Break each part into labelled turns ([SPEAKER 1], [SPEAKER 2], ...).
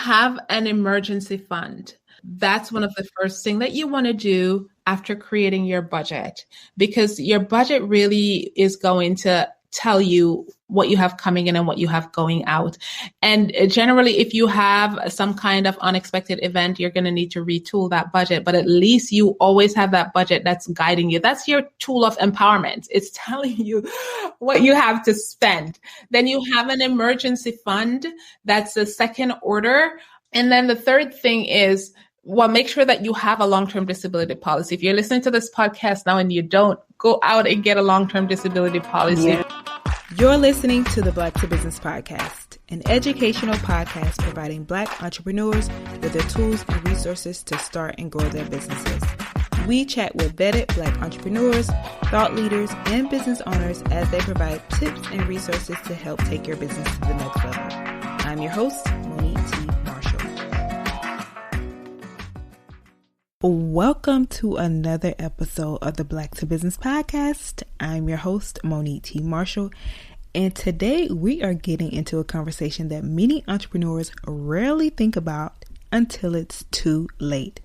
[SPEAKER 1] have an emergency fund. That's one of the first things that you want to do after creating your budget, because your budget really is going to tell you what you have coming in and what you have going out. And generally, if you have some kind of unexpected event, you're going to need to retool that budget. But at least you always have that budget that's guiding you. That's your tool of empowerment. It's telling you what you have to spend. Then you have an emergency fund. That's the second order. And then the third thing is, well, make sure that you have a long-term disability policy. If you're listening to this podcast now and you don't, go out and get a long-term disability policy.
[SPEAKER 2] Yeah. You're listening to the Black to Business Podcast, an educational podcast providing Black entrepreneurs with the tools and resources to start and grow their businesses. We chat with vetted Black entrepreneurs, thought leaders, and business owners as they provide tips and resources to help take your business to the next level. I'm your host, Monique T. Marshall. Welcome to another episode of the Black to Business Podcast. I'm your host, Monique T. Marshall, and today we are getting into a conversation that many entrepreneurs rarely think about until it's too late.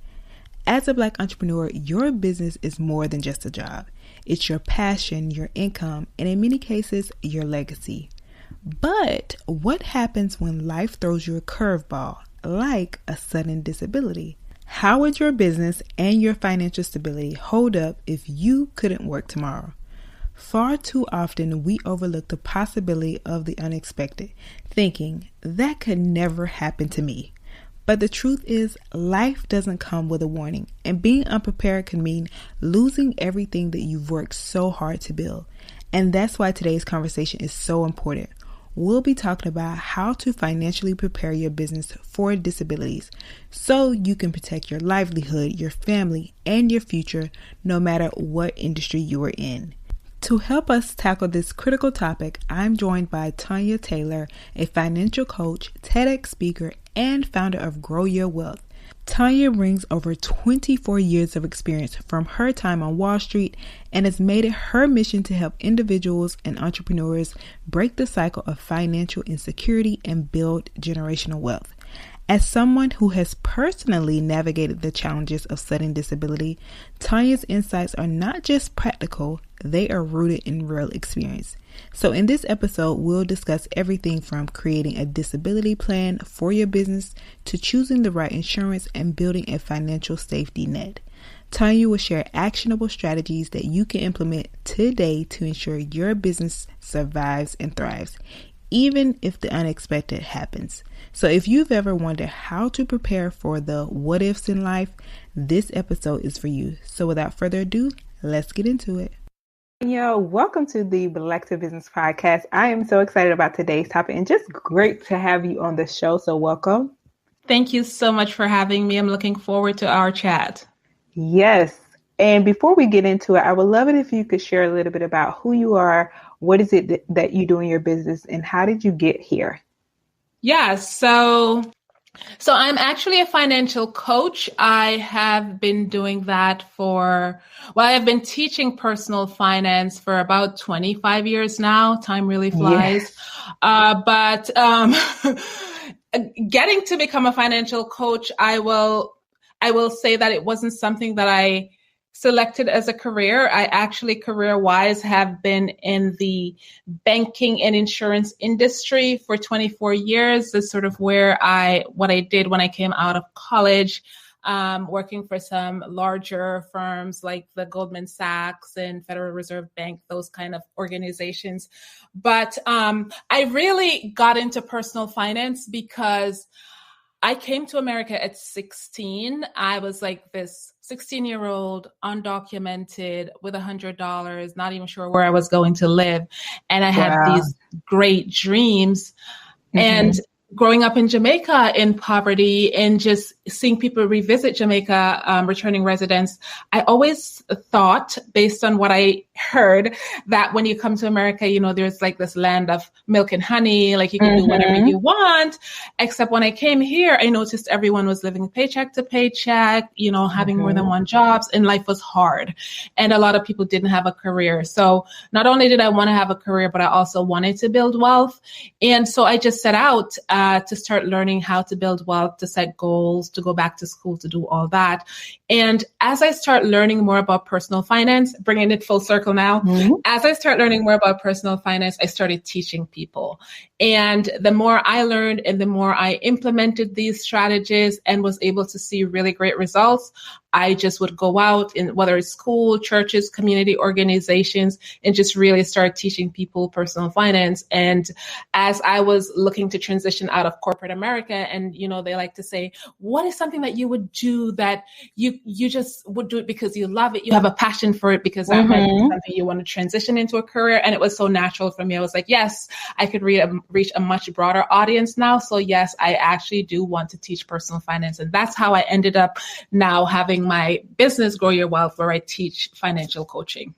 [SPEAKER 2] As a Black entrepreneur, your business is more than just a job. It's your passion, your income, and in many cases, your legacy. But what happens when life throws you a curveball, like a sudden disability? How would your business and your financial stability hold up if you couldn't work tomorrow? Far too often, we overlook the possibility of the unexpected, thinking that could never happen to me. But the truth is, life doesn't come with a warning, and being unprepared can mean losing everything that you've worked so hard to build. And that's why today's conversation is so important. We'll be talking about how to financially prepare your business for disabilities so you can protect your livelihood, your family, and your future no matter what industry you are in. To help us tackle this critical topic, I'm joined by Tanya Taylor, a financial coach, TEDx speaker, and founder of Grow Your Wealth. Tanya brings over 24 years of experience from her time on Wall Street and has made it her mission to help individuals and entrepreneurs break the cycle of financial insecurity and build generational wealth. As someone who has personally navigated the challenges of sudden disability, Tanya's insights are not just practical, they are rooted in real experience. So in this episode, we'll discuss everything from creating a disability plan for your business to choosing the right insurance and building a financial safety net. Tanya will share actionable strategies that you can implement today to ensure your business survives and thrives, even if the unexpected happens. So if you've ever wondered how to prepare for the what ifs in life, this episode is for you. So without further ado, let's get into it. Welcome to the Black to Business Podcast. I am so excited about today's topic and just great to have you on the show. So welcome.
[SPEAKER 1] Thank you so much for having me. I'm looking forward to our chat.
[SPEAKER 2] Yes. And before we get into it, I would love it if you could share a little bit about who you are, what is it that you do in your business, and how did you get here?
[SPEAKER 1] Yeah, so I'm actually a financial coach. I have been doing that I've been teaching personal finance for about 25 years now. Time really flies. Yes. But getting to become a financial coach, I will say that it wasn't something that I selected as a career. I actually career-wise have been in the banking and insurance industry for 24 years. That's sort of what I did when I came out of college, working for some larger firms like the Goldman Sachs and Federal Reserve Bank, those kind of organizations. But I really got into personal finance because I came to America at 16. I was like this 16-year-old, undocumented, with $100, not even sure where I was going to live. And I had these great dreams. Mm-hmm. And growing up in Jamaica in poverty and just seeing people revisit Jamaica, returning residents, I always thought, based on what I heard, that when you come to America, there's like this land of milk and honey, like you can do whatever you want. Except when I came here, I noticed everyone was living paycheck to paycheck, having more than one jobs, and life was hard. And a lot of people didn't have a career. So not only did I want to have a career, but I also wanted to build wealth. And so I just set out to start learning how to build wealth, to set goals, to go back to school, to do all that. And as I start learning more about personal finance, bringing it full circle now, as I start learning more about personal finance, I started teaching people. And the more I learned and the more I implemented these strategies and was able to see really great results, I just would go out in whether it's school, churches, community organizations, and just really start teaching people personal finance. And as I was looking to transition out of corporate America, and they like to say, what is something that you would do that you just would do it because you love it, you have a passion for it, because that might be something you want to transition into a career. And it was so natural for me. I was like, yes, I could reach a much broader audience now. So yes, I actually do want to teach personal finance. And that's how I ended up now having my business, Grow Your Wealth, where I teach financial coaching.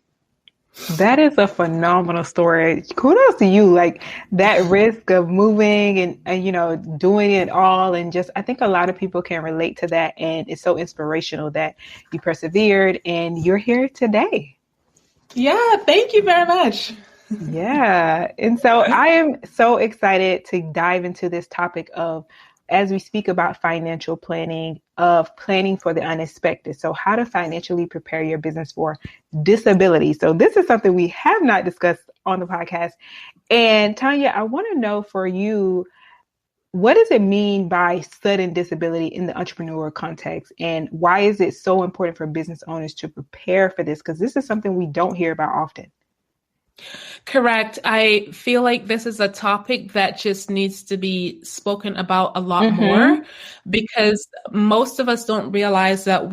[SPEAKER 2] That is a phenomenal story. Kudos to you. Like that risk of moving and doing it all. And just, I think a lot of people can relate to that. And it's so inspirational that you persevered and you're here today.
[SPEAKER 1] Yeah. Thank you very much.
[SPEAKER 2] Yeah. And so I am so excited to dive into this topic of, as we speak about financial planning, of planning for the unexpected. So how to financially prepare your business for disability. So this is something we have not discussed on the podcast. And Tanya, I want to know for you, what does it mean by sudden disability in the entrepreneurial context? And why is it so important for business owners to prepare for this? Because this is something we don't hear about often.
[SPEAKER 1] Correct. I feel like this is a topic that just needs to be spoken about a lot more, because most of us don't realize that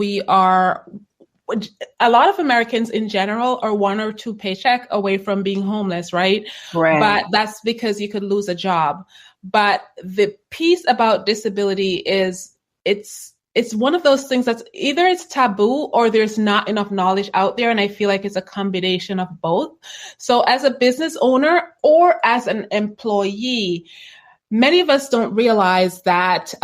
[SPEAKER 1] a lot of Americans in general are 1 or 2 paycheck away from being homeless, right?
[SPEAKER 2] Right.
[SPEAKER 1] But that's because you could lose a job. But the piece about disability is it's one of those things that's either it's taboo or there's not enough knowledge out there. And I feel like it's a combination of both. So as a business owner or as an employee, many of us don't realize that,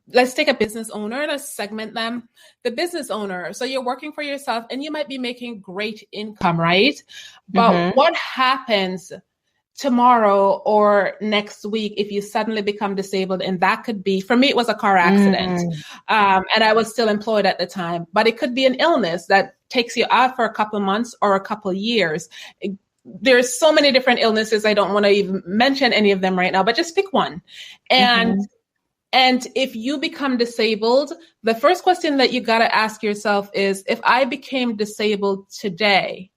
[SPEAKER 1] let's take a business owner and let's segment them. The business owner. So you're working for yourself and you might be making great income, right? But what happens tomorrow or next week if you suddenly become disabled? And that could be, for me, it was a car accident. And I was still employed at the time, but it could be an illness that takes you out for a couple of months or a couple of years. There's so many different illnesses. I don't want to even mention any of them right now, but just pick one. And if you become disabled, the first question that you got to ask yourself is, if I became disabled today,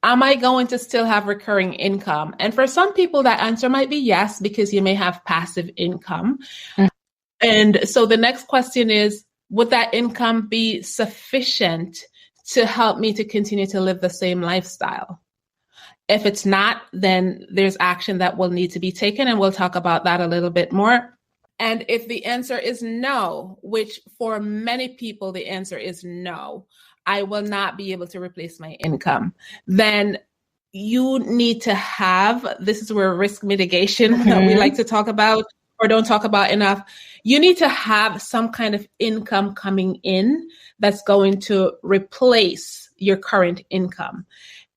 [SPEAKER 1] am I going to still have recurring income? And for some people, that answer might be yes, because you may have passive income. And so the next question is, would that income be sufficient to help me to continue to live the same lifestyle? If it's not, then there's action that will need to be taken. And we'll talk about that a little bit more. And if the answer is no, which for many people, the answer is no, I will not be able to replace my income, then you need to have, this is where risk mitigation that we like to talk about or don't talk about enough. You need to have some kind of income coming in that's going to replace your current income.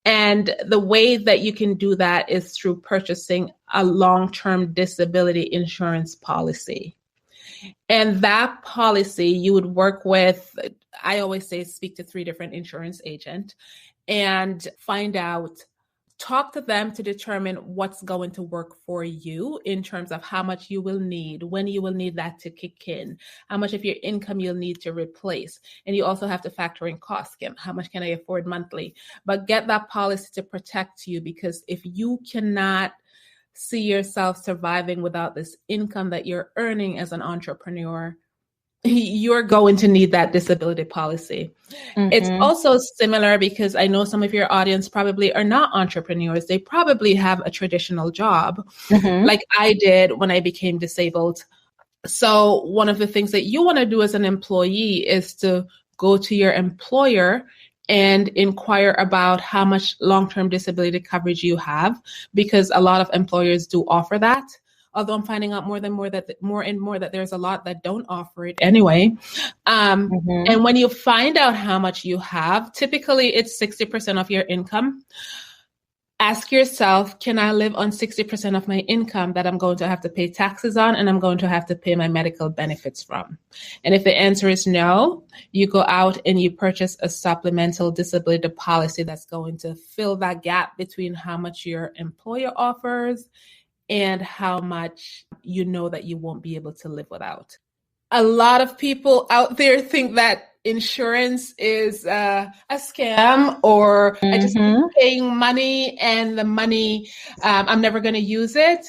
[SPEAKER 1] And the way that you can do that is through purchasing a long-term disability insurance policy. And that policy you would work with, I always say, speak to 3 different insurance agents and find out, talk to them to determine what's going to work for you in terms of how much you will need, when you will need that to kick in, how much of your income you'll need to replace. And you also have to factor in costs. How much can I afford monthly? But get that policy to protect you, because if you cannot see yourself surviving without this income that you're earning as an entrepreneur, you're going to need that disability policy. It's also similar because I know some of your audience probably are not entrepreneurs. They probably have a traditional job like I did when I became disabled. So one of the things that you want to do as an employee is to go to your employer and inquire about how much long-term disability coverage you have, because a lot of employers do offer that. Although I'm finding out more and more that there's a lot that don't offer it anyway. And when you find out how much you have, typically it's 60% of your income. Ask yourself, can I live on 60% of my income that I'm going to have to pay taxes on and I'm going to have to pay my medical benefits from? And if the answer is no, you go out and you purchase a supplemental disability policy that's going to fill that gap between how much your employer offers and how much you know that you won't be able to live without. A lot of people out there think that insurance is a scam, or I just keep paying money and the money, I'm never going to use it.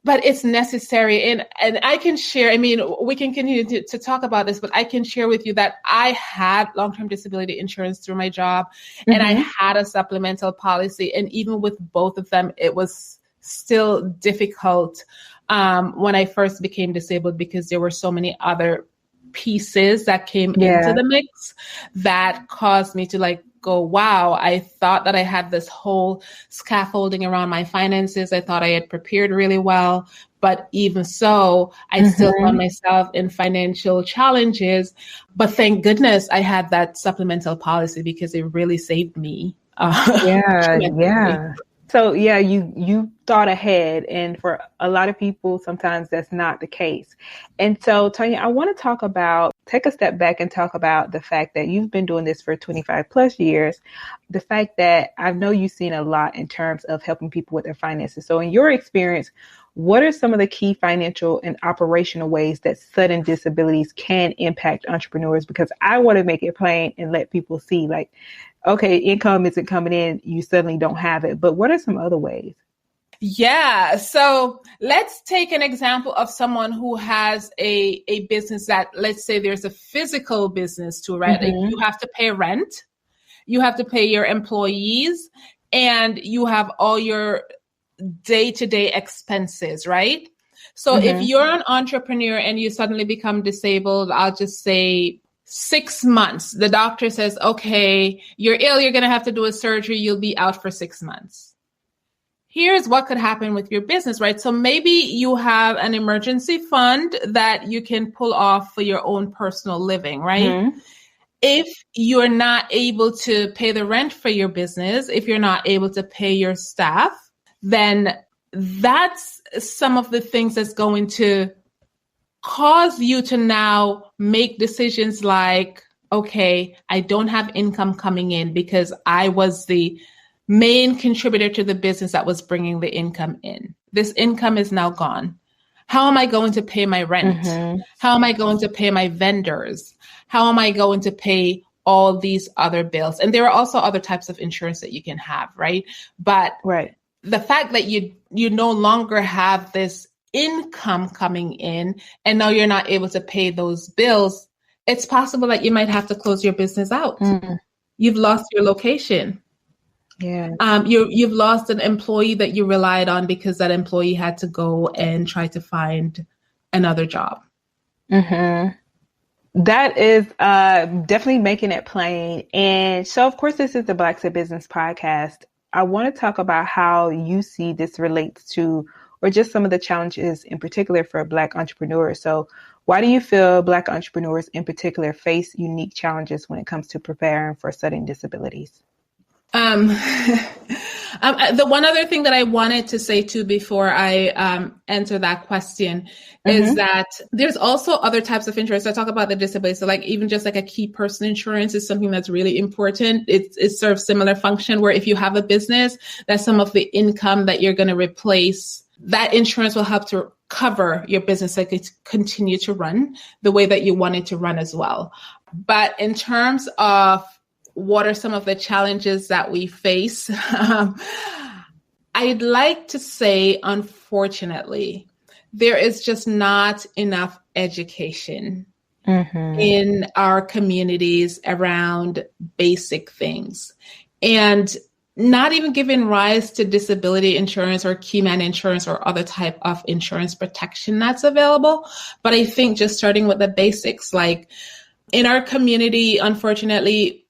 [SPEAKER 1] But it's necessary. And I can share, I mean, we can continue to talk about this, but I can share with you that I had long-term disability insurance through my job, and I had a supplemental policy. And even with both of them, it was still difficult when I first became disabled, because there were so many other pieces that came into the mix that caused me to go, wow, I thought that I had this whole scaffolding around my finances. I thought I had prepared really well, but even so, I still found myself in financial challenges. But thank goodness I had that supplemental policy, because it really saved me.
[SPEAKER 2] So you thought ahead, and for a lot of people, sometimes that's not the case. And so, Tanya, I want to take a step back and talk about the fact that you've been doing this for 25 plus years. The fact that I know you've seen a lot in terms of helping people with their finances. So in your experience, what are some of the key financial and operational ways that sudden disabilities can impact entrepreneurs? Because I want to make it plain and let people see, okay, income isn't coming in, you suddenly don't have it. But what are some other ways?
[SPEAKER 1] Yeah. So let's take an example of someone who has a business that, let's say there's a physical business too, right? You have to pay rent, you have to pay your employees, and you have all your day-to-day expenses, right? So if you're an entrepreneur and you suddenly become disabled, I'll just say 6 months, the doctor says, okay, you're ill, you're going to have to do a surgery, you'll be out for 6 months. Here's what could happen with your business, right? So maybe you have an emergency fund that you can pull off for your own personal living, right? If you're not able to pay the rent for your business, if you're not able to pay your staff, then that's some of the things that's going to cause you to now make decisions like, okay, I don't have income coming in because I was the main contributor to the business that was bringing the income in. This income is now gone. How am I going to pay my rent? How am I going to pay my vendors? How am I going to pay all these other bills? And there are also other types of insurance that you can have, right? But the fact that you no longer have this income coming in and now you're not able to pay those bills, it's possible that you might have to close your business out. You've lost your location. You've lost an employee that you relied on because that employee had to go and try to find another job.
[SPEAKER 2] That is definitely making it plain. And so, of course, this is the Black to Business podcast. I want to talk about how you see this relates to, or just some of the challenges in particular for Black entrepreneurs. So why do you feel Black entrepreneurs in particular face unique challenges when it comes to preparing for sudden disabilities?
[SPEAKER 1] The one other thing that I wanted to say too before I answer that question is that there's also other types of insurance. I talk about the disability. So even just a key person insurance is something that's really important. It serves similar function where if you have a business, that's some of the income that you're going to replace. That insurance will help to cover your business so it can continue to run the way that you want it to run as well. But in terms of what are some of the challenges that we face? I'd like to say, unfortunately, there is just not enough education in our communities around basic things. And not even giving rise to disability insurance or key man insurance or other type of insurance protection that's available. But I think just starting with the basics, like in our community, unfortunately,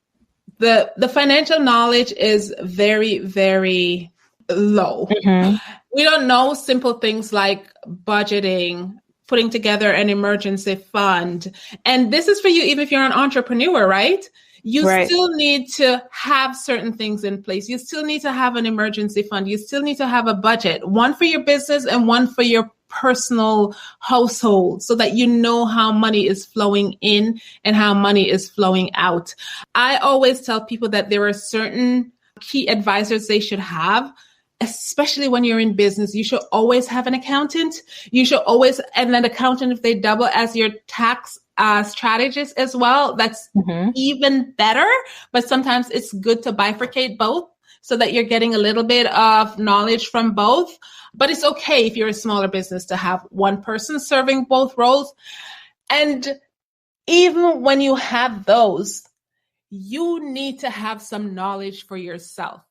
[SPEAKER 1] the financial knowledge is very, very low. Mm-hmm. We don't know simple things like budgeting, putting together an emergency fund. And this is for you, even if you're an entrepreneur, right? You still need to have certain things in place. You still need to have an emergency fund. You still need to have a budget, one for your business and one for your personal household, so that you know how money is flowing in and how money is flowing out. I always tell people that there are certain key advisors they should have, especially when you're in business. You should always have an accountant. You should always, and an accountant, if they double as your tax strategist as well, that's even better. But sometimes it's good to bifurcate both so that you're getting a little bit of knowledge from both. But it's okay if you're a smaller business to have one person serving both roles. And even when you have those, you need to have some knowledge for yourself.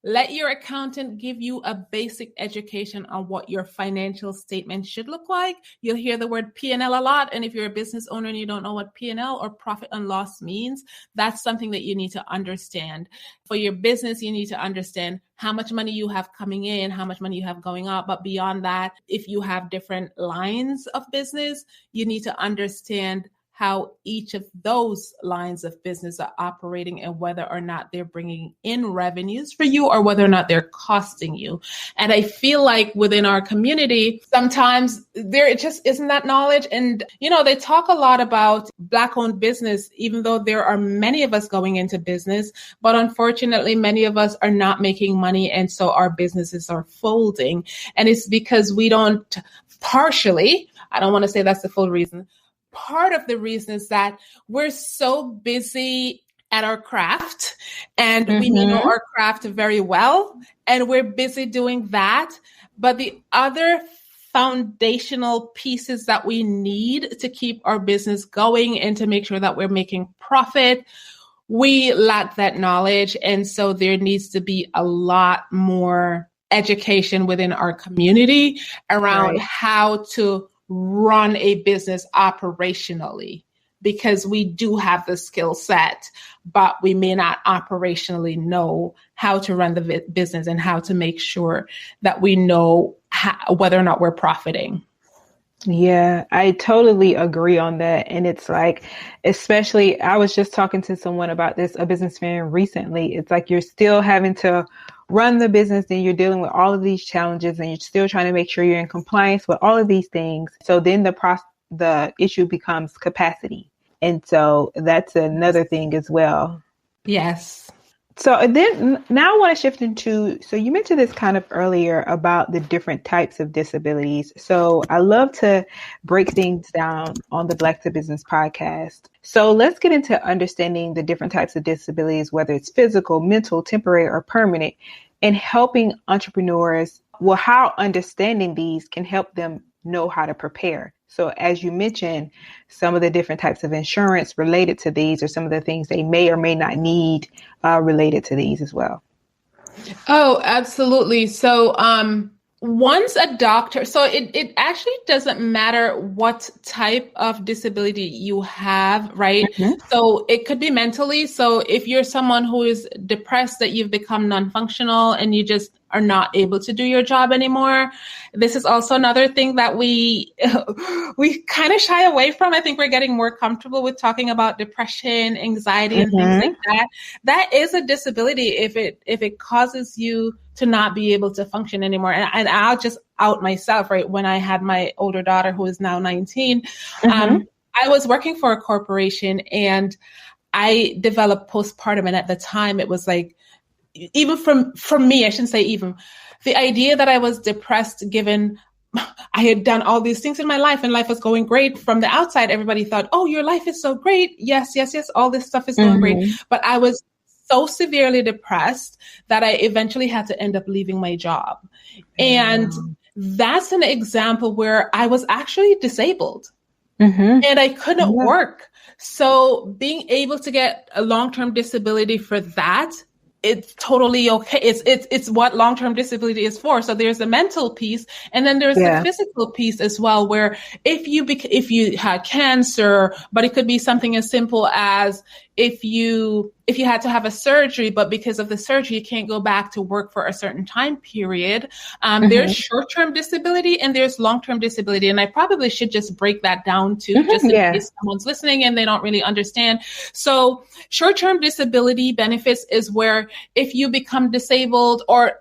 [SPEAKER 1] Let your accountant give you a basic education on what your financial statement should look like. You'll hear the word P&L a lot. And if you're a business owner and you don't know what P&L or profit and loss means, that's something that you need to understand. For your business, you need to understand how much money you have coming in, how much money you have going out. But beyond that, if you have different lines of business, you need to understand how each of those lines of business are operating and whether or not they're bringing in revenues for you or whether or not they're costing you. And I feel like within our community, sometimes there just isn't that knowledge. And, you know, they talk a lot about Black-owned business, even though there are many of us going into business, but unfortunately, many of us are not making money. And so our businesses are folding. And it's because we don't partially, I don't want to say that's the full reason. Part of the reason is that we're so busy at our craft and we know our craft very well, and we're busy doing that. But the other foundational pieces that we need to keep our business going and to make sure that we're making profit, we lack that knowledge. And so there needs to be a lot more education within our community around how to run a business operationally, because we do have the skill set, but we may not operationally know how to run the business and how to make sure that we know whether or not we're profiting.
[SPEAKER 2] Yeah, I totally agree on that. And it's like, especially, I was just talking to someone about this, a businessman recently. It's like you're still having to run the business and you're dealing with all of these challenges and you're still trying to make sure you're in compliance with all of these things. So then the issue becomes capacity. And so that's another thing as well.
[SPEAKER 1] Yes.
[SPEAKER 2] So then now I want to shift into, so you mentioned this kind of earlier about the different types of disabilities. So I love to break things down on the Black to Business podcast. So let's get into understanding the different types of disabilities, whether it's physical, mental, temporary, or permanent, and helping entrepreneurs, well, how understanding these can help them know how to prepare. So as you mentioned, some of the different types of insurance related to these are some of the things they may or may not need related to these as well.
[SPEAKER 1] Oh, absolutely. So once a doctor, so it actually doesn't matter what type of disability you have, right? So it could be mentally. So if you're someone who is depressed, that you've become non-functional and you just are not able to do your job anymore. This is also another thing that we kind of shy away from. I think we're getting more comfortable with talking about depression, anxiety, and things like that. That is a disability if it causes you to not be able to function anymore. And I'll just out myself, right? When I had my older daughter, who is now 19, I was working for a corporation and I developed postpartum. And at the time it was like, even from me, I shouldn't say even, the idea that I was depressed given I had done all these things in my life and life was going great. From the outside, everybody thought, oh, your life is so great. Yes. All this stuff is going great. But I was so severely depressed that I eventually had to end up leaving my job. And that's an example where I was actually disabled and I couldn't work. So being able to get a long-term disability for that it's totally okay. It's what long-term disability is for. So there's the mental piece, and then there's the physical piece as well, where if you had cancer, but it could be something as simple as if you had to have a surgery, but because of the surgery, you can't go back to work for a certain time period. There's short-term disability and there's long-term disability. And I probably should just break that down too, just in case someone's listening and they don't really understand. So short-term disability benefits is where if you become disabled, or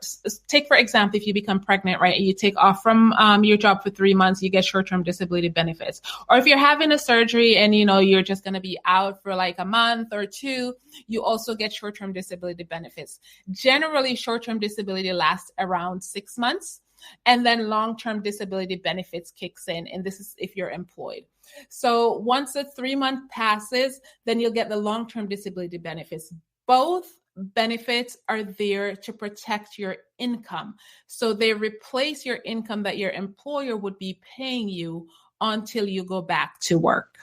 [SPEAKER 1] take, for example, if you become pregnant, right, and you take off from your job for 3 months, you get short-term disability benefits. Or if you're having a surgery and, you're just going to be out for like a month or two, you also get short-term disability benefits. Generally, short-term disability lasts around 6 months, and then long-term disability benefits kicks in, and this is if you're employed. So once the 3 month passes, then you'll get the long-term disability benefits. Both benefits are there to protect your income. So they replace your income that your employer would be paying you until you go back to work.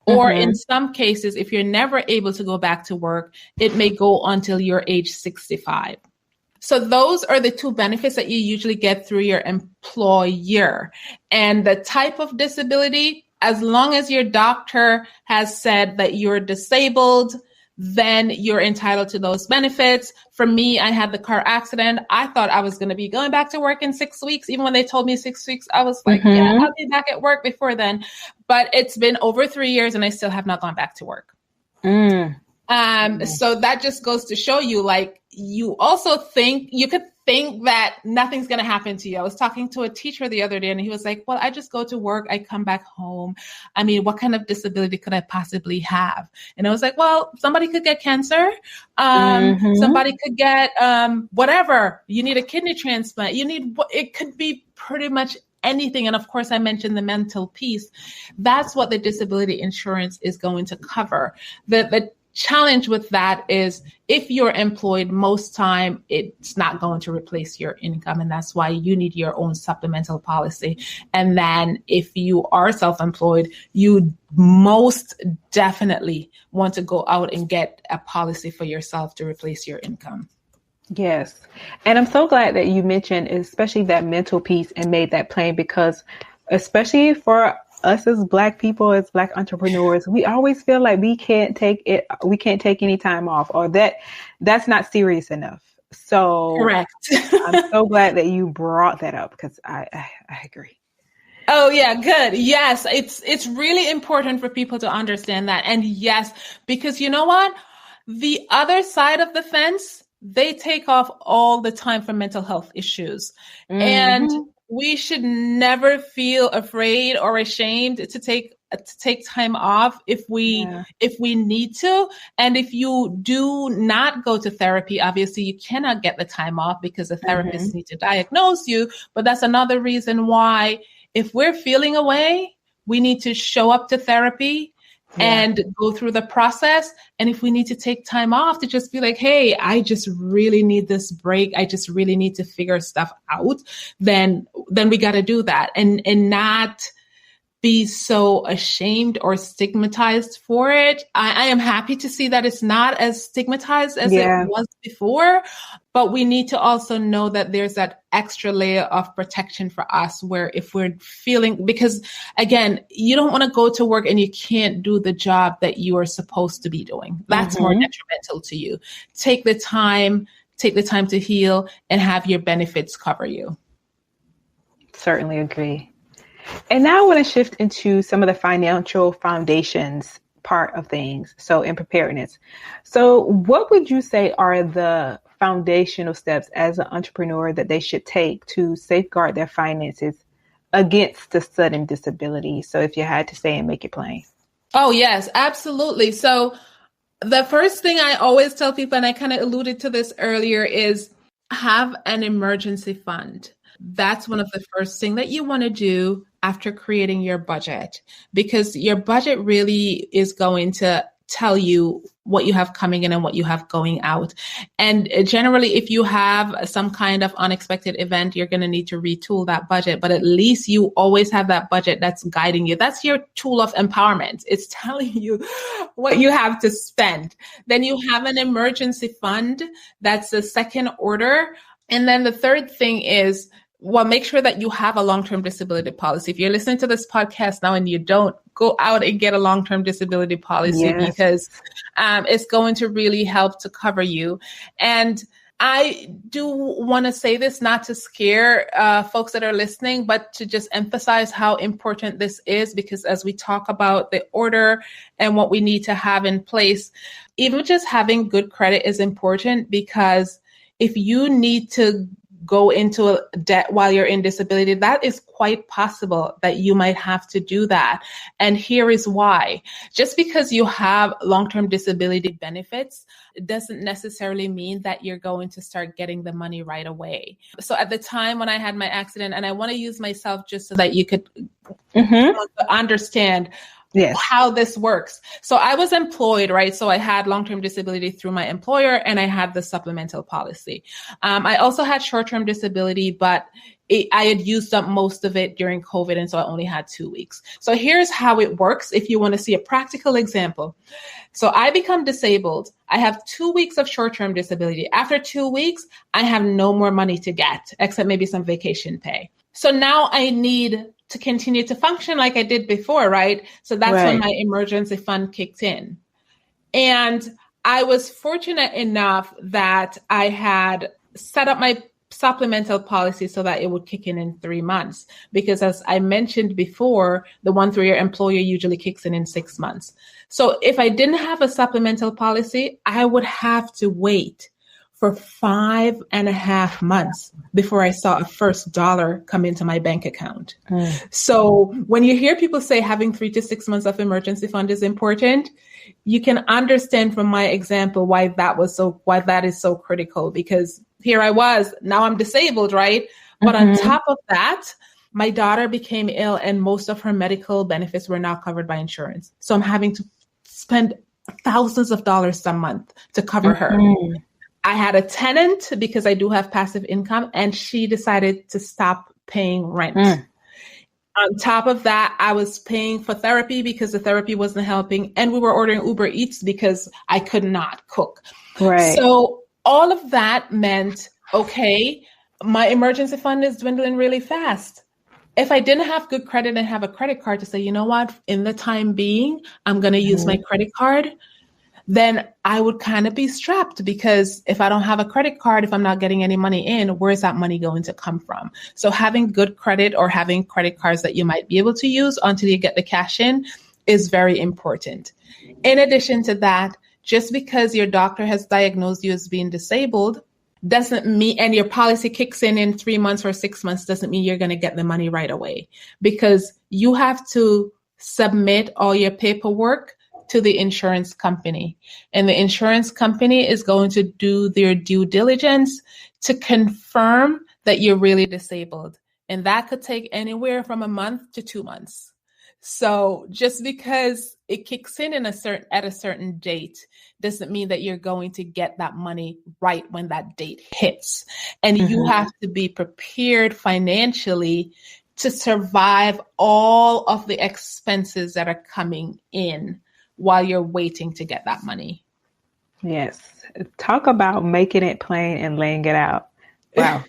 [SPEAKER 1] Or in some cases, if you're never able to go back to work, it may go until you're age 65. So those are the two benefits that you usually get through your employer. And the type of disability, as long as your doctor has said that you're disabled, then you're entitled to those benefits. For me, I had the car accident. I thought I was going to be going back to work in 6 weeks. Even when they told me 6 weeks, I was like, yeah, I'll be back at work before then. But it's been over 3 years and I still have not gone back to work. So that just goes to show you, like, you could think that nothing's going to happen to you. I was talking to a teacher the other day and he was like, well, I just go to work. I come back home. I mean, what kind of disability could I possibly have? And I was like, well, somebody could get cancer. Somebody could get whatever. You need a kidney transplant. It could be pretty much anything. And of course, I mentioned the mental piece. That's what the disability insurance is going to cover. The challenge with that is if you're employed, most time it's not going to replace your income. And that's why you need your own supplemental policy. And then if you are self-employed, you most definitely want to go out and get a policy for yourself to replace your income.
[SPEAKER 2] Yes. And I'm so glad that you mentioned especially that mental piece and made that plain, because especially for us as Black people, as Black entrepreneurs, we always feel like we can't take any time off, or that's not serious enough. So
[SPEAKER 1] correct.
[SPEAKER 2] I'm so glad that you brought that up, because I agree.
[SPEAKER 1] Oh yeah, good. Yes, it's really important for people to understand that. And yes, because you know what? The other side of the fence, they take off all the time for mental health issues. And we should never feel afraid or ashamed to take time off if we need to. And if you do not go to therapy, obviously you cannot get the time off because the therapists need to diagnose you. But that's another reason why, if we're feeling away, we need to show up to therapy and go through the process. And if we need to take time off, to just be like, hey, I just really need this break, I just really need to figure stuff out, then we got to do that, and not be so ashamed or stigmatized for it. I am happy to see that it's not as stigmatized as it was before, but we need to also know that there's that extra layer of protection for us, where if we're feeling, because again, you don't want to go to work and you can't do the job that you are supposed to be doing. That's more detrimental to you. Take the time to heal and have your benefits cover you.
[SPEAKER 2] Certainly agree. And now I want to shift into some of the financial foundations part of things. So in preparedness. So what would you say are the foundational steps as an entrepreneur that they should take to safeguard their finances against the sudden disability? So if you had to say and make it plain.
[SPEAKER 1] Oh, yes, absolutely. So the first thing I always tell people, and I kind of alluded to this earlier, is have an emergency fund. That's one of the first things that you want to do after creating your budget, because your budget really is going to tell you what you have coming in and what you have going out. And generally, if you have some kind of unexpected event, you're going to need to retool that budget. But at least you always have that budget that's guiding you. That's your tool of empowerment. It's telling you what you have to spend. Then you have an emergency fund. That's the second order. And then the third thing is, well, make sure that you have a long-term disability policy. If you're listening to this podcast now and you don't, go out and get a long-term disability policy because it's going to really help to cover you. And I do want to say this not to scare folks that are listening, but to just emphasize how important this is, because as we talk about the order and what we need to have in place, even just having good credit is important, because if you need to go into a debt while you're in disability, that is quite possible that you might have to do that. And here is why. Just because you have long-term disability benefits, it doesn't necessarily mean that you're going to start getting the money right away. So at the time when I had my accident, and I want to use myself just so that you could understand how this works. So I was employed, right? So I had long-term disability through my employer, and I had the supplemental policy. I also had short-term disability, but I had used up most of it during COVID, and so I only had 2 weeks. So here's how it works if you want to see a practical example. So I become disabled. I have 2 weeks of short-term disability. After 2 weeks, I have no more money to get, except maybe some vacation pay. So now I need to continue to function like I did before, right? So that's when my emergency fund kicked in. And I was fortunate enough that I had set up my supplemental policy so that it would kick in 3 months. Because as I mentioned before, the one through your employer usually kicks in 6 months. So if I didn't have a supplemental policy, I would have to wait for 5.5 months before I saw a first dollar come into my bank account. So when you hear people say having 3 to 6 months of emergency fund is important, you can understand from my example why that is so critical, because here I was, now I'm disabled, right? But on top of that, my daughter became ill and most of her medical benefits were not covered by insurance. So I'm having to spend thousands of dollars a month to cover her. I had a tenant because I do have passive income, and she decided to stop paying rent. On top of that, I was paying for therapy because the therapy wasn't helping, and we were ordering Uber Eats because I could not cook. So all of that meant, okay, my emergency fund is dwindling really fast. If I didn't have good credit and have a credit card to say, you know what, in the time being, I'm going to use my credit card, then I would kind of be strapped, because if I don't have a credit card, if I'm not getting any money in, where's that money going to come from? So having good credit or having credit cards that you might be able to use until you get the cash in is very important. In addition to that, just because your doctor has diagnosed you as being disabled doesn't mean, and your policy kicks in 3 months or 6 months, doesn't mean you're going to get the money right away, because you have to submit all your paperwork to the insurance company. And the insurance company is going to do their due diligence to confirm that you're really disabled. And that could take anywhere from a month to 2 months. So just because it kicks in at a certain date doesn't mean that you're going to get that money right when that date hits. And you have to be prepared financially to survive all of the expenses that are coming in while you're waiting to get that money.
[SPEAKER 2] Yes. Talk about making it plain and laying it out. Wow.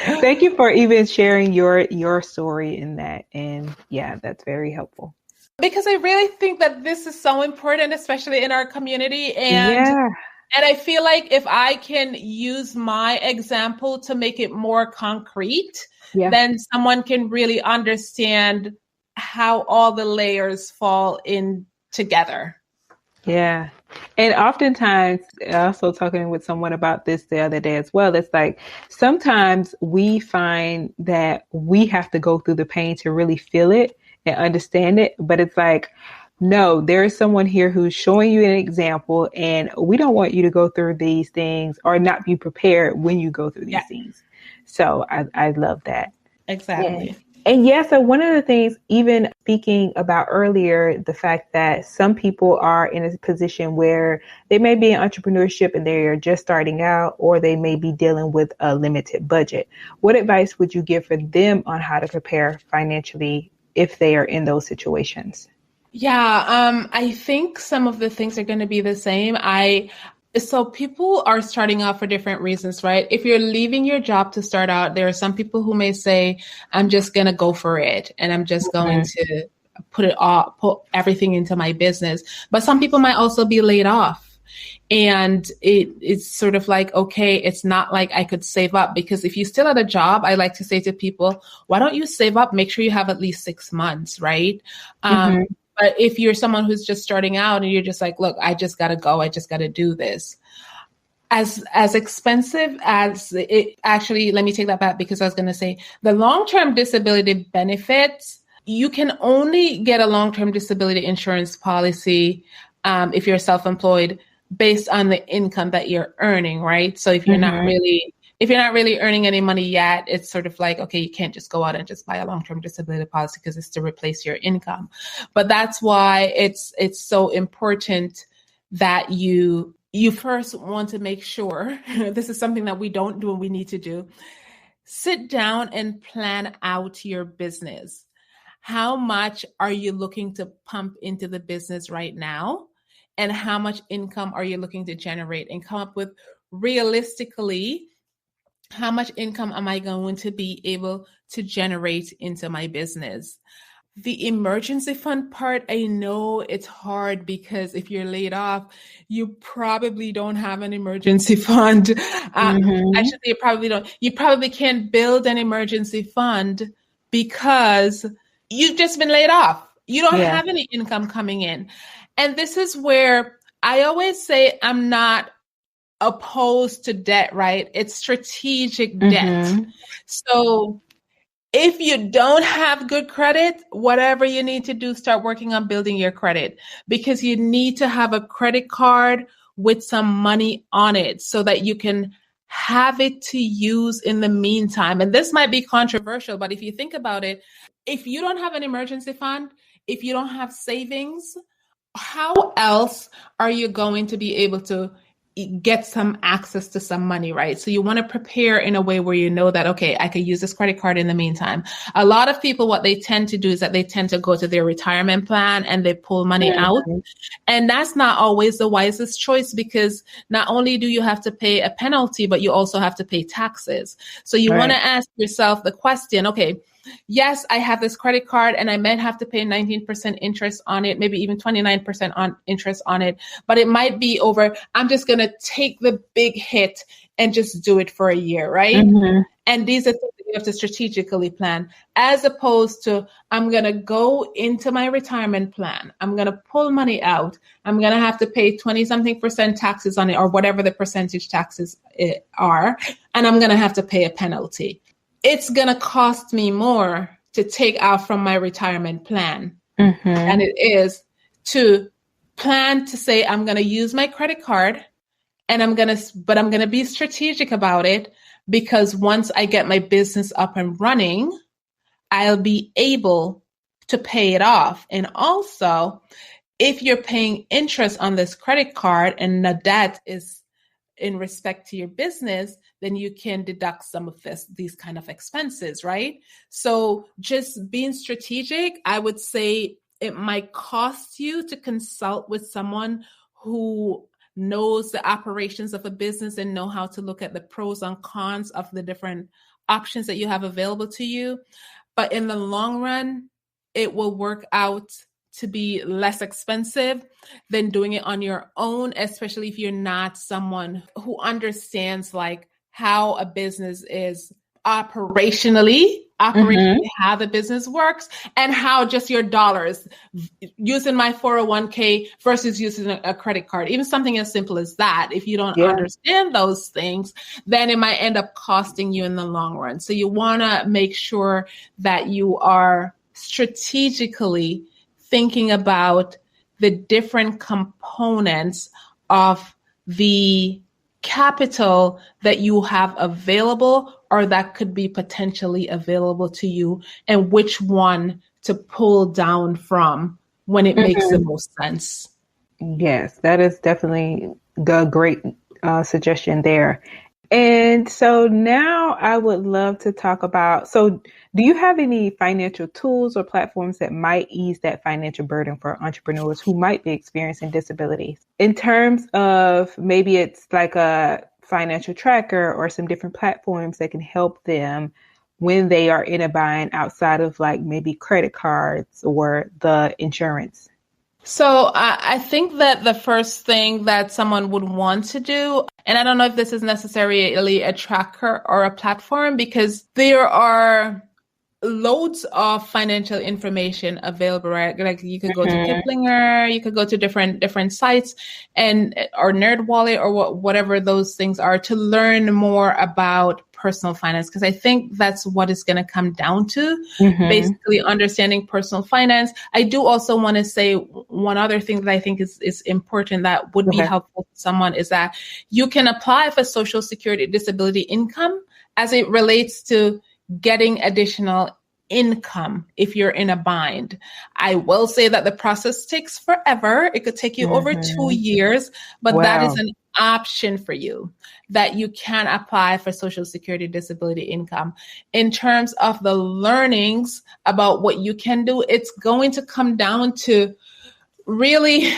[SPEAKER 2] Thank you for even sharing your story in that. And yeah, that's very helpful.
[SPEAKER 1] Because I really think that this is so important, especially in our community. And I feel like if I can use my example to make it more concrete, then someone can really understand how all the layers fall in together.
[SPEAKER 2] Yeah. And oftentimes, also talking with someone about this the other day as well, it's like sometimes we find that we have to go through the pain to really feel it and understand it. But it's like, no, there is someone here who's showing you an example, and we don't want you to go through these things or not be prepared when you go through these things. So I love that.
[SPEAKER 1] Exactly.
[SPEAKER 2] And yeah, so one of the things, even speaking about earlier, the fact that some people are in a position where they may be in entrepreneurship and they're just starting out, or they may be dealing with a limited budget. What advice would you give for them on how to prepare financially if they are in those situations?
[SPEAKER 1] Yeah, I think some of the things are going to be the same. So people are starting out for different reasons, right? If you're leaving your job to start out, there are some people who may say, I'm just going to go for it and I'm just going to put everything into my business. But some people might also be laid off. And it's sort of like, okay, it's not like I could save up, because if you still at a job, I like to say to people, why don't you save up? Make sure you have at least 6 months, right? But if you're someone who's just starting out and you're just like, look, I just got to go, I just got to do this. As expensive as it actually, let me take that back, because I was going to say the long-term disability benefits, you can only get a long-term disability insurance policy if you're self-employed based on the income that you're earning, right? So if you're not really earning any money yet, it's sort of like, okay, you can't just go out and just buy a long-term disability policy because it's to replace your income. But that's why it's so important that you first want to make sure, this is something that we don't do and we need to do, sit down and plan out your business. How much are you looking to pump into the business right now? And how much income are you looking to generate? And come up with realistically, how much income am I going to be able to generate into my business? The emergency fund part, I know it's hard because if you're laid off, you probably don't have an emergency fund. Actually, you probably don't. You probably can't build an emergency fund because you've just been laid off. You don't have any income coming in. And this is where I always say I'm not opposed to debt, right? It's strategic debt. So if you don't have good credit, whatever you need to do, start working on building your credit, because you need to have a credit card with some money on it so that you can have it to use in the meantime. And this might be controversial, but if you think about it, if you don't have an emergency fund, if you don't have savings, how else are you going to be able to get some access to some money, right? So you want to prepare in a way where you know that, okay, I could use this credit card in the meantime. A lot of people, what they tend to do is that they tend to go to their retirement plan and they pull money out. And that's not always the wisest choice, because not only do you have to pay a penalty, but you also have to pay taxes. So you want to ask yourself the question, okay, yes, I have this credit card and I might have to pay 19% interest on it, maybe even 29% on interest on it, but it might be over. I'm just going to take the big hit and just do it for a year, right? And these are things that you have to strategically plan, as opposed to I'm going to go into my retirement plan. I'm going to pull money out. I'm going to have to pay 20-something% taxes on it, or whatever the percentage taxes are. And I'm going to have to pay a penalty. It's going to cost me more to take out from my retirement plan than it is to plan to say, I'm going to use my credit card and I'm going to be strategic about it, because once I get my business up and running, I'll be able to pay it off. And also, if you're paying interest on this credit card and the debt is in respect to your business, then you can deduct some of these kind of expenses, right? So just being strategic, I would say it might cost you to consult with someone who knows the operations of a business and know how to look at the pros and cons of the different options that you have available to you. But in the long run, it will work out to be less expensive than doing it on your own, especially if you're not someone who understands like how a business is operationally how the business works, and how just your dollars, using my 401k versus using a credit card, even something as simple as that. If you don't understand those things, then it might end up costing you in the long run. So you want to make sure that you are strategically thinking about the different components of the capital that you have available or that could be potentially available to you, and which one to pull down from when it makes the most sense.
[SPEAKER 2] Yes, that is definitely the great suggestion there. And so now I would love to talk about, so do you have any financial tools or platforms that might ease that financial burden for entrepreneurs who might be experiencing disabilities? In terms of maybe it's like a financial tracker or some different platforms that can help them when they are in a bind outside of like maybe credit cards or the insurance.
[SPEAKER 1] So I think that the first thing that someone would want to do, and I don't know if this is necessarily a tracker or a platform, because there are loads of financial information available, right? Like you could go to Kiplinger, you could go to different sites and or NerdWallet or whatever those things are to learn more about personal finance, because I think that's what it's going to come down to, basically understanding personal finance. I do also want to say one other thing that I think is important that would be helpful to someone is that you can apply for Social Security disability income as it relates to getting additional income if you're in a bind. I will say that the process takes forever. It could take you over 2 years, but that is an option for you, that you can apply for Social Security disability income. In terms of the learnings about what you can do, it's going to come down to really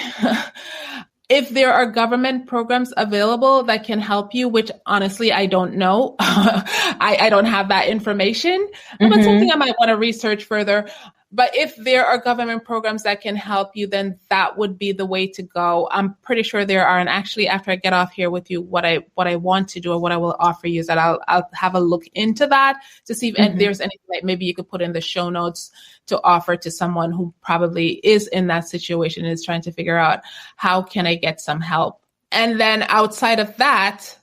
[SPEAKER 1] if there are government programs available that can help you, which honestly, I don't know. I don't have that information, but something I might want to research further. But if there are government programs that can help you, then that would be the way to go. I'm pretty sure there are. And actually, after I get off here with you, what I want to do or what I will offer you is that I'll have a look into that to see if there's anything that maybe you could put in the show notes to offer to someone who probably is in that situation and is trying to figure out how can I get some help. And then outside of that,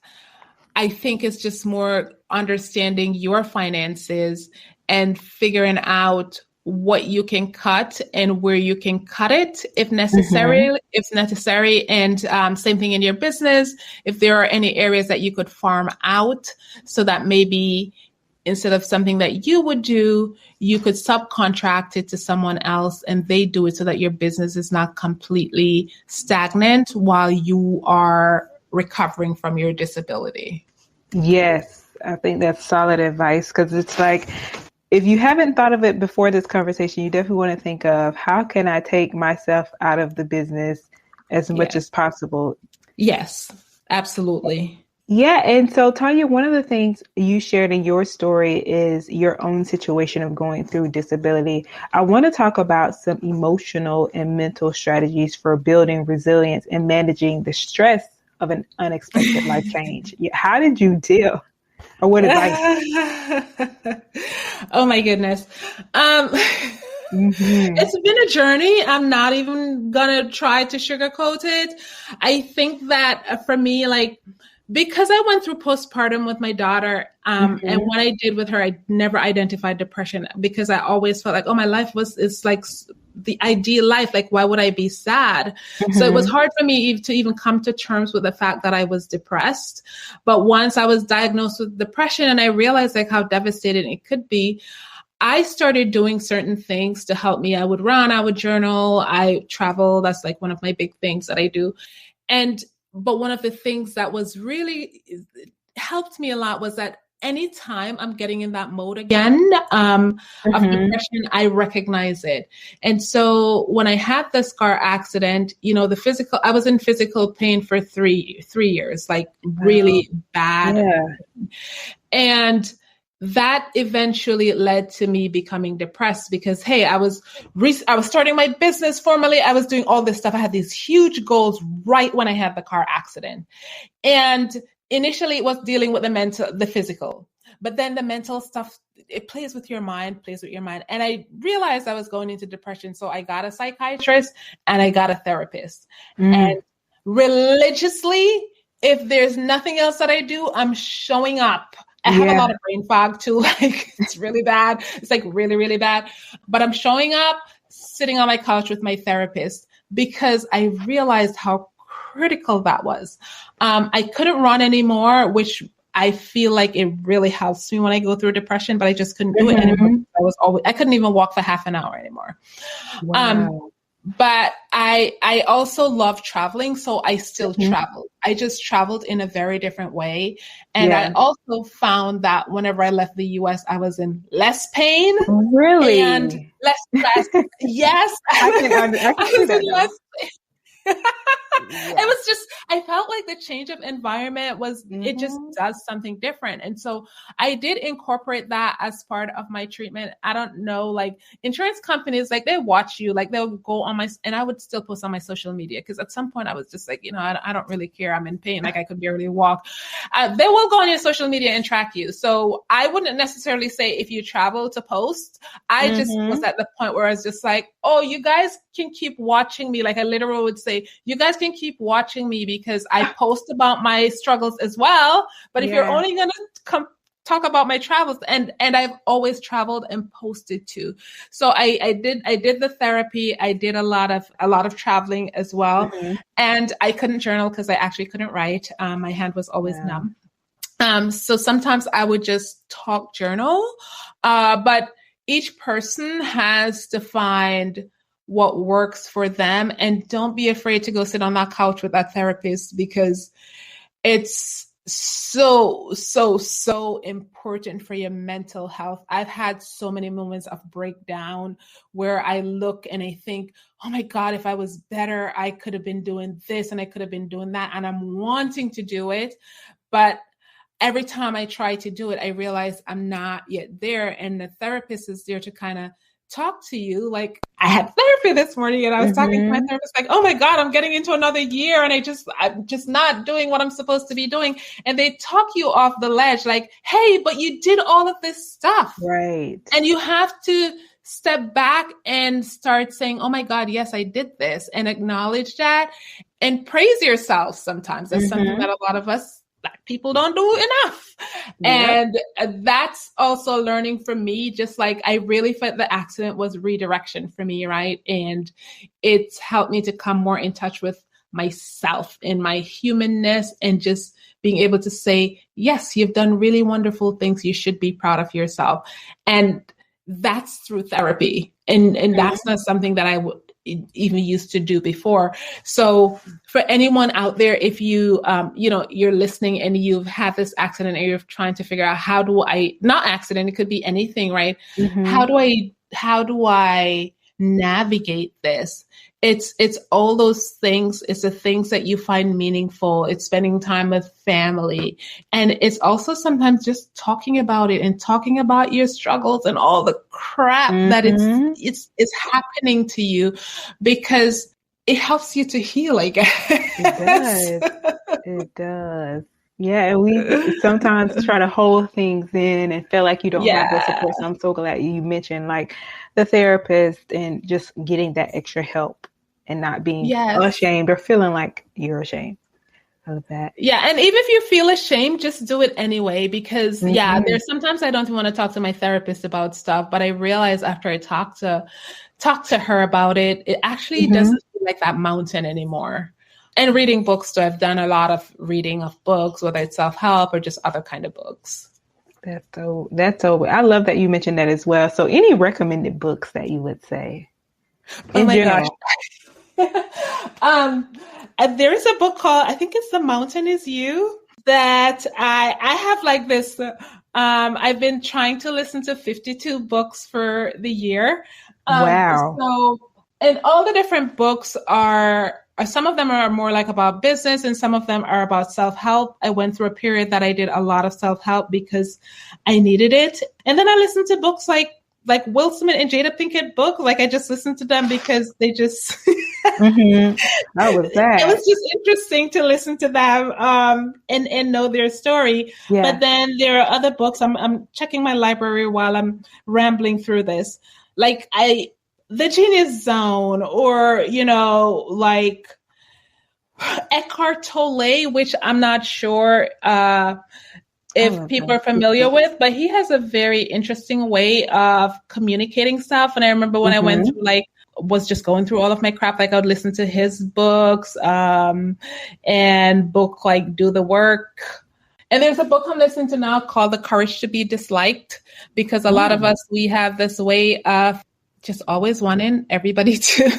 [SPEAKER 1] I think it's just more understanding your finances and figuring out what you can cut and where you can cut it if necessary, And same thing in your business. If there are any areas that you could farm out so that maybe instead of something that you would do, you could subcontract it to someone else and they do it so that your business is not completely stagnant while you are recovering from your disability.
[SPEAKER 2] Yes, I think that's solid advice, because it's like, if you haven't thought of it before this conversation, you definitely want to think of how can I take myself out of the business as much as possible.
[SPEAKER 1] Yes, absolutely.
[SPEAKER 2] Yeah. And so, Tanya, one of the things you shared in your story is your own situation of going through disability. I want to talk about some emotional and mental strategies for building resilience and managing the stress of an unexpected life change. How did you deal? Or what advice?
[SPEAKER 1] Oh my goodness. It's been a journey. I'm not even gonna try to sugarcoat it. I think that for me, like, because I went through postpartum with my daughter, and what I did with her, I never identified depression because I always felt like, oh, my life is like the ideal life. Like, why would I be sad? So it was hard for me to even come to terms with the fact that I was depressed. But once I was diagnosed with depression and I realized like how devastating it could be, I started doing certain things to help me. I would run, I would journal, I travel. That's like one of my big things that I do. But one of the things that was really helped me a lot was that anytime I'm getting in that mode again of depression, I recognize it. And so when I had this car accident, I was in physical pain for three years, like really bad.
[SPEAKER 2] Yeah.
[SPEAKER 1] And that eventually led to me becoming depressed because, hey, I was starting my business formally. I was doing all this stuff. I had these huge goals right when I had the car accident. And initially it was dealing with the physical, but then the mental stuff, it plays with your mind. And I realized I was going into depression. So I got a psychiatrist and I got a therapist. And religiously, if there's nothing else that I do, I'm showing up. I have a lot of brain fog too. Like, it's really bad. It's like really, really bad. But I'm showing up, sitting on my couch with my therapist because I realized how critical that was. I couldn't run anymore, which I feel like it really helps me when I go through depression, but I just couldn't do it anymore. I couldn't even walk for half an hour anymore.
[SPEAKER 2] Wow.
[SPEAKER 1] But I also love traveling, so I still traveled. I just traveled in a very different way. And I also found that whenever I left the US, I was in less pain.
[SPEAKER 2] Really?
[SPEAKER 1] And less stress. Yes.
[SPEAKER 2] I can see that now.
[SPEAKER 1] It was just, I felt like the change of environment was, it just does something different. And so I did incorporate that as part of my treatment. I don't know, like insurance companies, like they watch you, like they'll go on and I would still post on my social media. Cause at some point I was just like, I don't really care. I'm in pain. Like I could barely walk. They will go on your social media and track you. So I wouldn't necessarily say if you travel to post. I just was at the point where I was just like, oh, you guys can keep watching me. Like I literally would say, you guys can keep watching me because I post about my struggles as well. But if you're only going to come talk about my travels, and I've always traveled and posted too. So I did the therapy. I did a lot of traveling as well. And I couldn't journal because I actually couldn't write. My hand was always numb. So sometimes I would just talk journal. But each person has to find what works for them, and don't be afraid to go sit on that couch with that therapist, because it's so important for your mental health. I've had so many moments of breakdown where I look and I think, oh my God, if I was better, I could have been doing this and I could have been doing that. And I'm wanting to do it. But every time I try to do it, I realize I'm not yet there. And the therapist is there to kind of talk to you. Like I had therapy this morning and I was talking to my therapist like, oh my God, I'm getting into another year and I'm just not doing what I'm supposed to be doing. And they talk you off the ledge like, hey, but you did all of this stuff.
[SPEAKER 2] Right.
[SPEAKER 1] And you have to step back and start saying, oh my God, yes, I did this, and acknowledge that and praise yourself sometimes. That's something that a lot of us Black people don't do enough. And that's also learning from me. Just like I really felt the accident was redirection for me, right? And it's helped me to come more in touch with myself and my humanness, and just being able to say, yes, you've done really wonderful things. You should be proud of yourself. And that's through therapy. And that's not something that I would even used to do before. So for anyone out there, if you, you're listening and you've had this accident and you're trying to figure out not accident, it could be anything, right? How do I navigate this? It's all those things. It's the things that you find meaningful. It's spending time with family. And it's also sometimes just talking about it and talking about your struggles and all the crap that it's happening to you, because it helps you to heal, I guess.
[SPEAKER 2] It does. Yeah, and we sometimes try to hold things in and feel like you don't have the support. So I'm so glad you mentioned like the therapist and just getting that extra help and not being ashamed or feeling like you're ashamed of that.
[SPEAKER 1] Yeah, and even if you feel ashamed, just do it anyway, because there's sometimes I don't even want to talk to my therapist about stuff, but I realize after I talk to her about it, it actually doesn't feel like that mountain anymore. And reading books too. I've done a lot of reading of books, whether it's self-help or just other kind of books.
[SPEAKER 2] That's so, I love that you mentioned that as well. So any recommended books that you would say?
[SPEAKER 1] Oh my gosh. There's a book called, I think it's The Mountain Is You, that I have like this, I've been trying to listen to 52 books for the year.
[SPEAKER 2] Wow.
[SPEAKER 1] So, and all the different books are, some of them are more like about business and some of them are about self-help. I went through a period that I did a lot of self-help because I needed it. And then I listened to books like Will Smith and Jada Pinkett book. Like I just listened to them because they just,
[SPEAKER 2] How was that?
[SPEAKER 1] It was just interesting to listen to them and know their story. Yeah. But then there are other books. I'm checking my library while I'm rambling through this. Like The Genius Zone, or, like Eckhart Tolle, which I'm not sure if people are familiar with, but he has a very interesting way of communicating stuff. And I remember when I went through, was just going through all of my crap, I would listen to his books and book like Do the Work. And there's a book I'm listening to now called The Courage to Be Disliked, because a lot of us, we have this way of just always wanting everybody to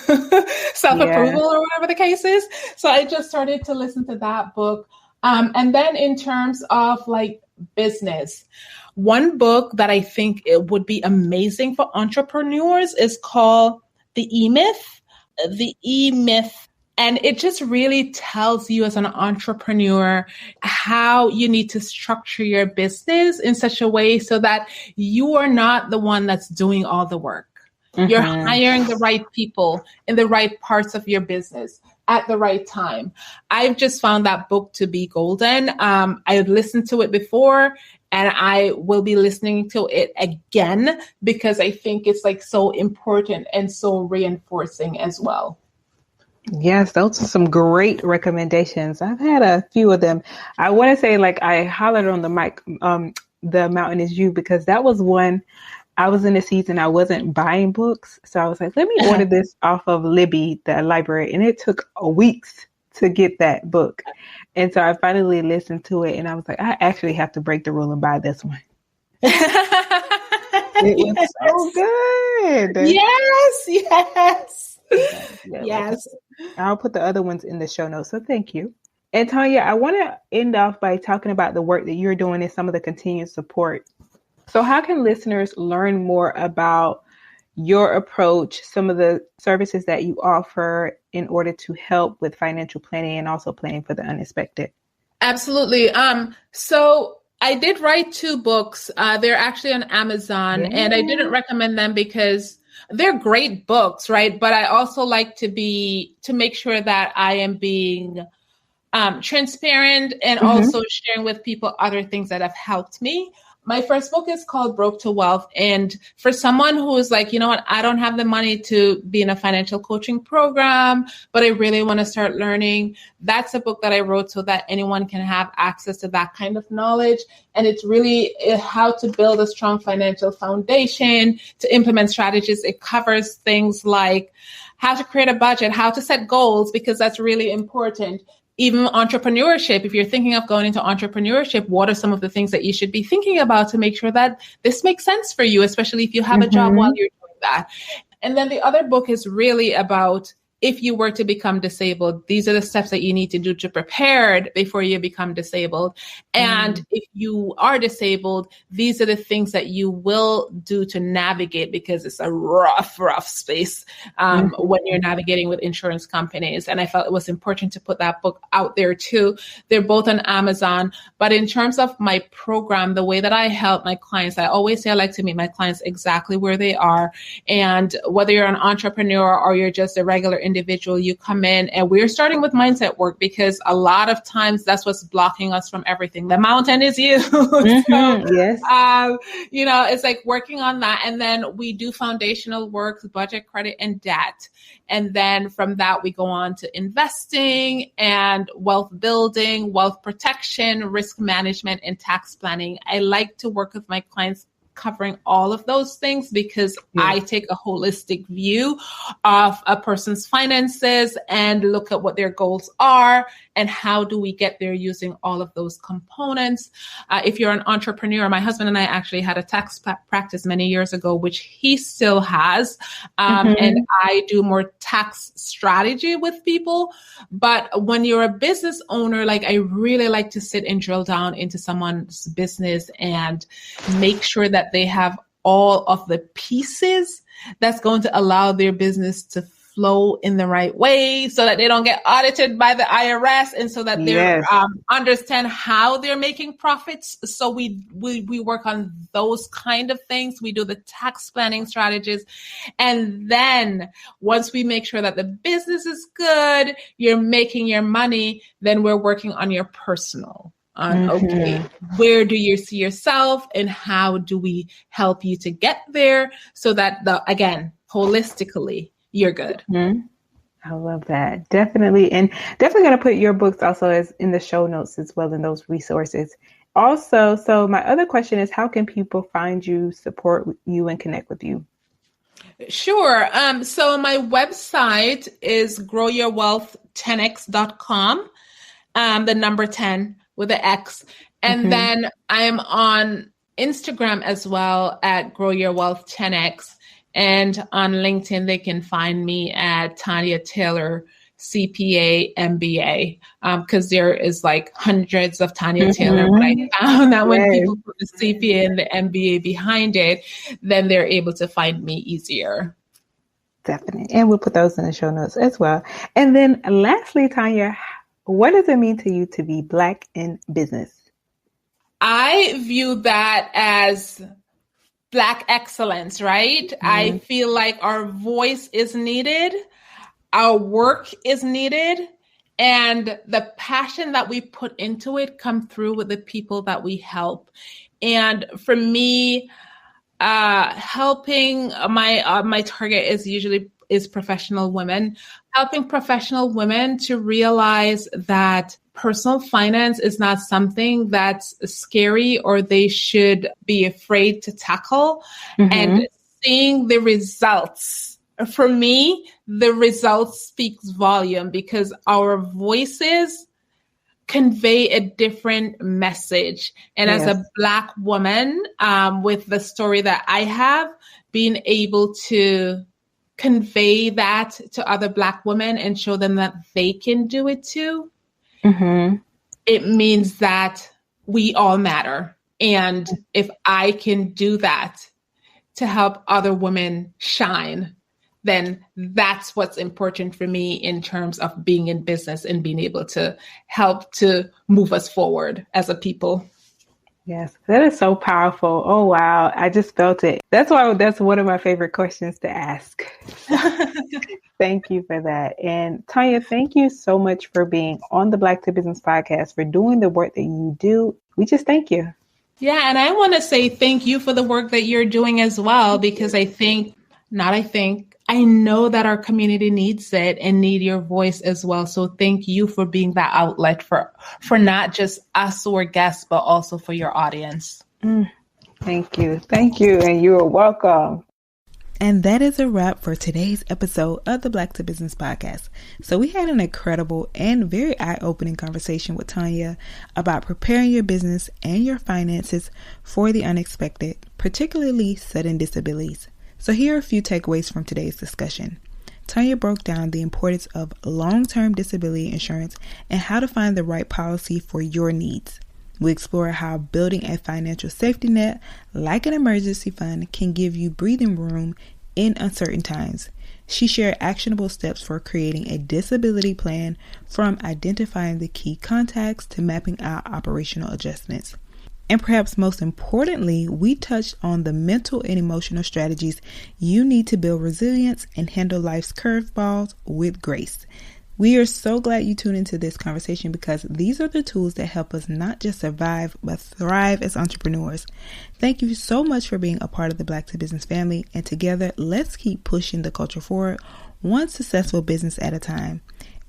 [SPEAKER 1] self-approval or whatever the case is. So I just started to listen to that book. And then in terms of like business, one book that I think it would be amazing for entrepreneurs is called The E-Myth. The E-Myth. And it just really tells you as an entrepreneur how you need to structure your business in such a way so that you are not the one that's doing all the work. Mm-hmm. You're hiring the right people in the right parts of your business at the right time. I've just found that book to be golden. I had listened to it before, and I will be listening to it again because I think it's like so important and so reinforcing as well.
[SPEAKER 2] Yes, those are some great recommendations. I've had a few of them. I want to say, like, I hollered on the mic, The Mountain Is You, because that was one. I was in a season I wasn't buying books. So I was like, let me order this off of Libby, the library. And it took weeks to get that book. And so I finally listened to it, and I was like, I actually have to break the rule and buy this one. It was so good.
[SPEAKER 1] Yes.
[SPEAKER 2] I'll put the other ones in the show notes. So thank you. And Tanya, I want to end off by talking about the work that you're doing and some of the continued support. So how can listeners learn more about your approach, some of the services that you offer in order to help with financial planning and also planning for the unexpected?
[SPEAKER 1] Absolutely. So I did write 2 books. They're actually on Amazon, and I didn't recommend them because they're great books, right? But I also like to make sure that I am being transparent and also sharing with people other things that have helped me. My first book is called Broke to Wealth. And for someone who is like, you know what, I don't have the money to be in a financial coaching program, but I really want to start learning. That's a book that I wrote so that anyone can have access to that kind of knowledge. And it's really how to build a strong financial foundation, to implement strategies. It covers things like how to create a budget, how to set goals, because that's really important. Even entrepreneurship, if you're thinking of going into entrepreneurship, what are some of the things that you should be thinking about to make sure that this makes sense for you, especially if you have a job while you're doing that. And then the other book is really about if you were to become disabled, these are the steps that you need to do to prepare before you become disabled. And if you are disabled, these are the things that you will do to navigate, because it's a rough space when you're navigating with insurance companies. And I felt it was important to put that book out there too. They're both on Amazon. But in terms of my program, the way that I help my clients, I always say I like to meet my clients exactly where they are. And whether you're an entrepreneur or you're just a regular individual, you come in, and we're starting with mindset work, because a lot of times that's what's blocking us from everything. The mountain is you.
[SPEAKER 2] Yes.
[SPEAKER 1] It's like working on that. And then we do foundational work, budget, credit, and debt. And then from that, we go on to investing and wealth building, wealth protection, risk management, and tax planning. I like to work with my clients covering all of those things, because I take a holistic view of a person's finances and look at what their goals are and how do we get there using all of those components. If you're an entrepreneur, my husband and I actually had a tax practice many years ago, which he still has. And I do more tax strategy with people. But when you're a business owner, like I really like to sit and drill down into someone's business and make sure that they have all of the pieces that's going to allow their business to flow in the right way, so that they don't get audited by the IRS, and so that they understand how they're making profits. So we work on those kind of things. We do the tax planning strategies. And then once we make sure that the business is good, you're making your money, then we're working on your personal. Okay, where do you see yourself, and how do we help you to get there, so that holistically, you're good.
[SPEAKER 2] I love that. Definitely. And definitely going to put your books also as in the show notes as well, in those resources. Also, so my other question is, how can people find you, support you, and connect with you?
[SPEAKER 1] Sure. So my website is growyourwealth10x.com. The number 10 with an X. And then I am on Instagram as well at Grow Your Wealth 10X. And on LinkedIn, they can find me at Tanya Taylor, CPA, MBA, because there is like hundreds of Tanya Taylor. But I found that when people put the CPA and the MBA behind it, then they're able to find me easier.
[SPEAKER 2] Definitely. And we'll put those in the show notes as well. And then lastly, Tanya, what does it mean to you to be Black in business?
[SPEAKER 1] I view that as Black excellence, right? I feel like our voice is needed, our work is needed, and the passion that we put into it come through with the people that we help. And for me, helping my target is professional women, helping professional women to realize that personal finance is not something that's scary or they should be afraid to tackle, and seeing the results. For me, the results speaks volume because our voices convey a different message. And as a Black woman, with the story that I have, being able to convey that to other Black women and show them that they can do it too, it means that we all matter. And if I can do that to help other women shine, then that's what's important for me in terms of being in business and being able to help to move us forward as a people.
[SPEAKER 2] Yes, that is so powerful. Oh, wow. I just felt it. That's one of my favorite questions to ask. Thank you for that. And Tanya, thank you so much for being on the Black to Business podcast, for doing the work that you do. We just thank you.
[SPEAKER 1] Yeah. And I want to say thank you for the work that you're doing as well, because I know that our community needs it and need your voice as well. So thank you for being that outlet for not just us who are guests, but also for your audience.
[SPEAKER 2] Thank you. Thank you. And you are welcome. And that is a wrap for today's episode of the Black to Business podcast. So we had an incredible and very eye-opening conversation with Tanya about preparing your business and your finances for the unexpected, particularly sudden disabilities. So here are a few takeaways from today's discussion. Tanya broke down the importance of long-term disability insurance and how to find the right policy for your needs. We explore how building a financial safety net, like an emergency fund, can give you breathing room in uncertain times. She shared actionable steps for creating a disability plan, from identifying the key contacts to mapping out operational adjustments. And perhaps most importantly, we touched on the mental and emotional strategies you need to build resilience and handle life's curveballs with grace. We are so glad you tuned into this conversation, because these are the tools that help us not just survive, but thrive as entrepreneurs. Thank you so much for being a part of the Black to Business family. And together, let's keep pushing the culture forward, one successful business at a time.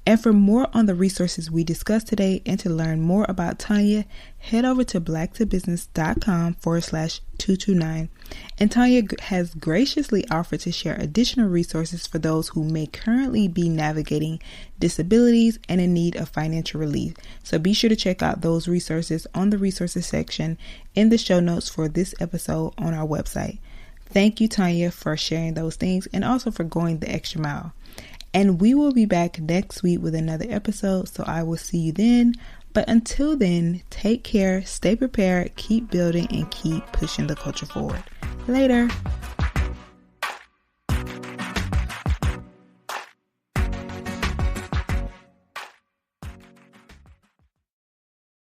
[SPEAKER 2] And for more on the resources we discussed today and to learn more about Tanya, head over to blacktobusiness.com/229. And Tanya has graciously offered to share additional resources for those who may currently be navigating disabilities and in need of financial relief. So be sure to check out those resources on the resources section in the show notes for this episode on our website. Thank you, Tanya, for sharing those things and also for going the extra mile. And we will be back next week with another episode, so I will see you then. But until then, take care, stay prepared, keep building, and keep pushing the culture forward. Later.